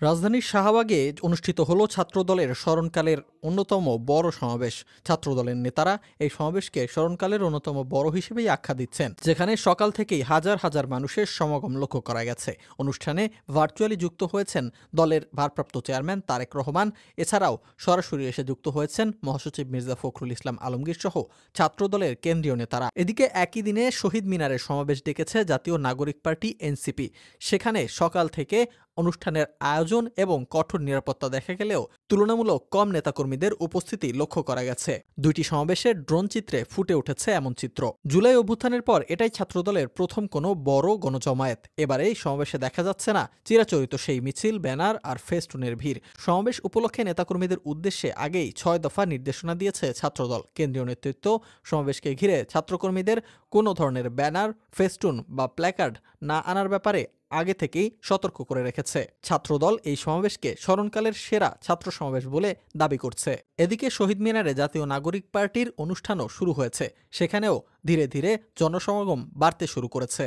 রাজধানীর শাহবাগে অনুষ্ঠিত হলো ছাত্রদলের স্মরণকালের অন্যতম বড় সমাবেশ। ছাত্রদলের নেতারা এই সমাবেশকে স্মরণকালের অন্যতম বড় হিসেবেই আখ্যা দিচ্ছেন, যেখানে সকাল থেকেই হাজার হাজার মানুষের সমাগম লক্ষ্য করা গেছে। অনুষ্ঠানে ভার্চুয়ালি যুক্ত হয়েছেন দলের ভারপ্রাপ্ত চেয়ারম্যান তারেক রহমান। এছাড়াও সরাসরি এসে যুক্ত হয়েছেন মহাসচিব মির্জা ফখরুল ইসলাম আলমগীর সহ ছাত্রদলের কেন্দ্রীয় নেতারা। এদিকে একই দিনে শহীদ মিনারের সমাবেশ ডেকেছে জাতীয় নাগরিক পার্টি এনসিপি। সেখানে সকাল থেকে অনুষ্ঠানের আয়োজন এবং কঠোর নিরাপত্তা দেখা গেলেও তুলনামূলক কম নেতাকর্মীদের উপস্থিতি লক্ষ্য করা গেছে। দুইটি সমাবেশের ড্রোন চিত্রে ফুটে উঠেছে এমন চিত্র। জুলাই অভ্যুত্থানের পর এটাই ছাত্রদলের প্রথম কোনো বড় গণজমায়েত। এবারে এই সমাবেশে দেখা যাচ্ছে না চিরাচরিত সেই মিছিল, ব্যানার আর ফেস্টুনের ভিড়। সমাবেশ উপলক্ষে নেতাকর্মীদের উদ্দেশ্যে আগেই ৬ দফা নির্দেশনা দিয়েছে ছাত্রদল। কেন্দ্রীয় নেতৃত্ব সমাবেশকে ঘিরে ছাত্রকর্মীদের কোনো ধরনের ব্যানার, ফেস্টুন বা প্ল্যাকার্ড না আনার ব্যাপারে আগে থেকেই সতর্ক করে রেখেছে। ছাত্রদল এই সমাবেশকে স্মরণকালের সেরা ছাত্র সমাবেশ বলে দাবি করছে। এদিকে শহীদ মিনারে জাতীয় নাগরিক পার্টির অনুষ্ঠানও শুরু হয়েছে। সেখানেও ধীরে ধীরে জনসমাগম বাড়তে শুরু করেছে।